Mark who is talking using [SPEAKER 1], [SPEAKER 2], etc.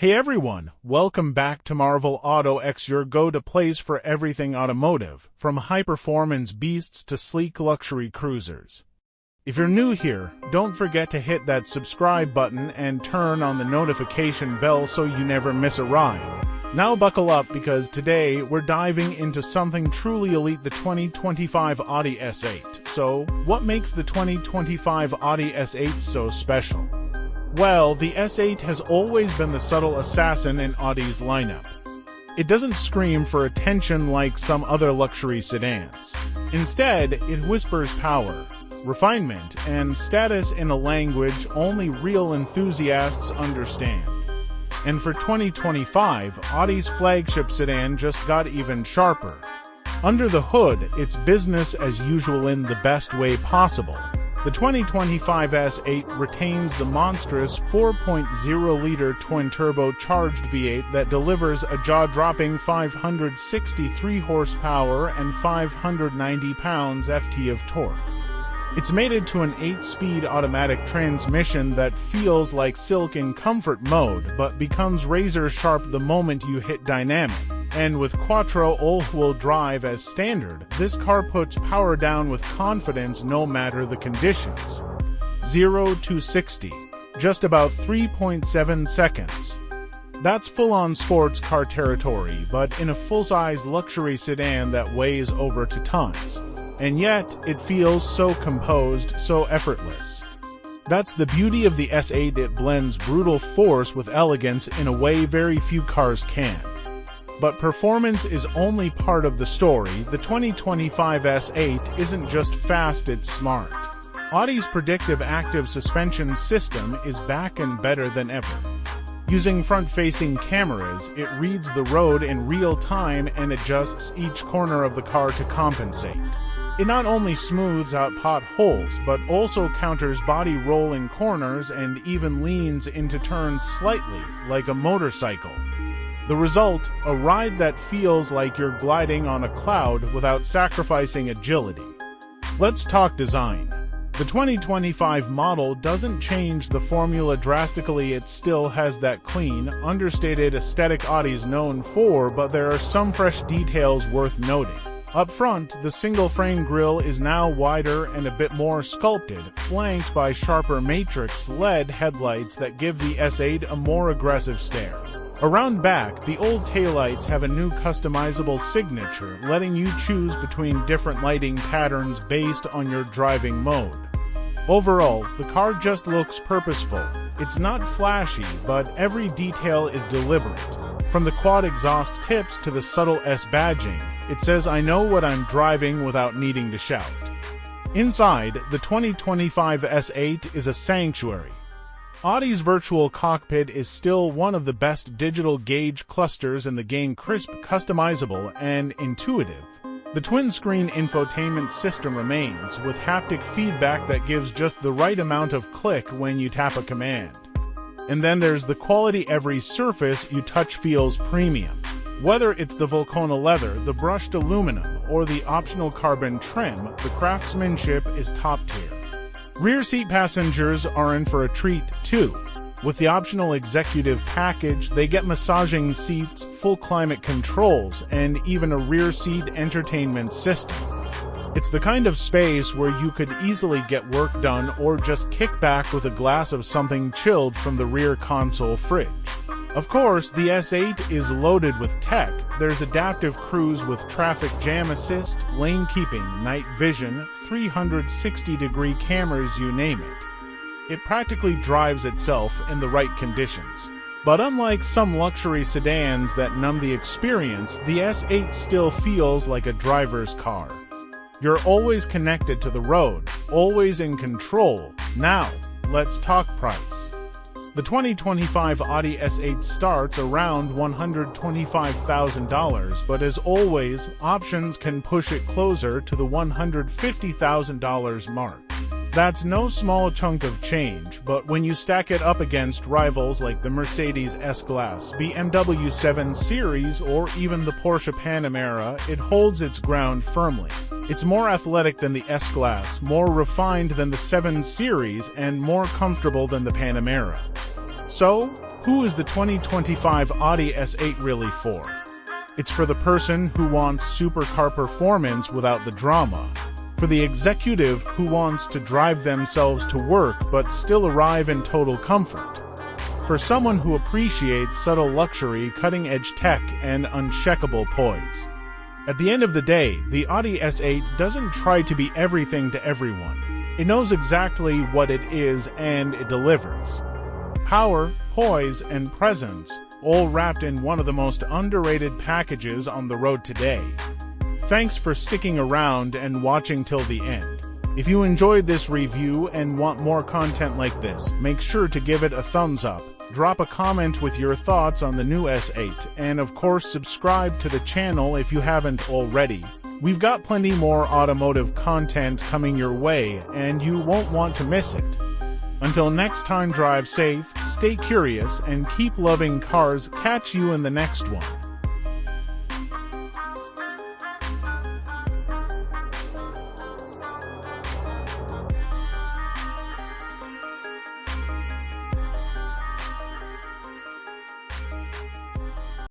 [SPEAKER 1] Hey everyone, welcome back to Marvel Auto X, your go-to place for everything automotive, from high-performance beasts to sleek luxury cruisers. If you're new here, don't forget to hit that subscribe button and turn on the notification bell so you never miss a ride. Now buckle up because today we're diving into something truly elite, the 2025 Audi S8. So, what makes the 2025 Audi S8 so special? Well, the S8 has always been the subtle assassin in Audi's lineup. It doesn't scream for attention like some other luxury sedans. Instead, it whispers power, refinement, and status in a language only real enthusiasts understand. And for 2025, Audi's flagship sedan just got even sharper. Under the hood, it's business as usual in the best way possible. The 2025 S8 retains the monstrous 4.0-liter twin-turbocharged V8 that delivers a jaw-dropping 563 horsepower and 590 pounds-ft of torque. It's mated to an 8-speed automatic transmission that feels like silk in comfort mode but becomes razor-sharp the moment you hit dynamic. And with quattro all-wheel drive as standard, this car puts power down with confidence no matter the conditions. 0 to 60, just about 3.7 seconds. That's full-on sports car territory, but in a full-size luxury sedan that weighs over 2 tons. And yet, it feels so composed, so effortless. That's the beauty of the S8, it blends brutal force with elegance in a way very few cars can. But performance is only part of the story. The 2025 S8 isn't just fast, it's smart. Audi's predictive active suspension system is back and better than ever. Using front-facing cameras, it reads the road in real time and adjusts each corner of the car to compensate. It not only smooths out potholes, but also counters body roll in corners and even leans into turns slightly, like a motorcycle. The result, a ride that feels like you're gliding on a cloud without sacrificing agility. Let's talk design. The 2025 model doesn't change the formula drastically, it still has that clean, understated aesthetic Audi's known for, but there are some fresh details worth noting. Up front, the single-frame grille is now wider and a bit more sculpted, flanked by sharper matrix LED headlights that give the S8 a more aggressive stare. Around back, the old taillights have a new customizable signature, letting you choose between different lighting patterns based on your driving mode. Overall, the car just looks purposeful. It's not flashy, but every detail is deliberate. From the quad exhaust tips to the subtle S badging, it says I know what I'm driving without needing to shout. Inside, the 2025 S8 is a sanctuary. Audi's virtual cockpit is still one of the best digital gauge clusters in the game, crisp, customizable, and intuitive. The twin-screen infotainment system remains, with haptic feedback that gives just the right amount of click when you tap a command. And then there's the quality, every surface you touch feels premium. Whether it's the Vulcana leather, the brushed aluminum, or the optional carbon trim, the craftsmanship is top tier. Rear seat passengers are in for a treat, too. With the optional executive package, they get massaging seats, full climate controls, and even a rear seat entertainment system. It's the kind of space where you could easily get work done or just kick back with a glass of something chilled from the rear console fridge. Of course, the S8 is loaded with tech. There's adaptive cruise with traffic jam assist, lane keeping, night vision, 360-degree cameras, you name it. It practically drives itself in the right conditions. But unlike some luxury sedans that numb the experience, the S8 still feels like a driver's car. You're always connected to the road, always in control. Now, let's talk price. The 2025 Audi S8 starts around $125,000, but as always, options can push it closer to the $150,000 mark. That's no small chunk of change, but when you stack it up against rivals like the Mercedes S-Class, BMW 7 Series, or even the Porsche Panamera, it holds its ground firmly. It's more athletic than the S-Class, more refined than the 7 Series, and more comfortable than the Panamera. So, Who is the 2025 Audi S8 really for? It's for the person who wants supercar performance without the drama. For the executive who wants to drive themselves to work but still arrive in total comfort. For someone who appreciates subtle luxury, cutting-edge tech, and unshakable poise. At the end of the day, the Audi S8 doesn't try to be everything to everyone. It knows exactly what it is and it delivers. Power, poise, and presence, all wrapped in one of the most underrated packages on the road today. Thanks for sticking around and watching till the end. If you enjoyed this review and want more content like this, make sure to give it a thumbs up, drop a comment with your thoughts on the new S8, and of course subscribe to the channel if you haven't already. We've got plenty more automotive content coming your way, and you won't want to miss it. Until next time, drive safe, stay curious, and keep loving cars. Catch you in the next one.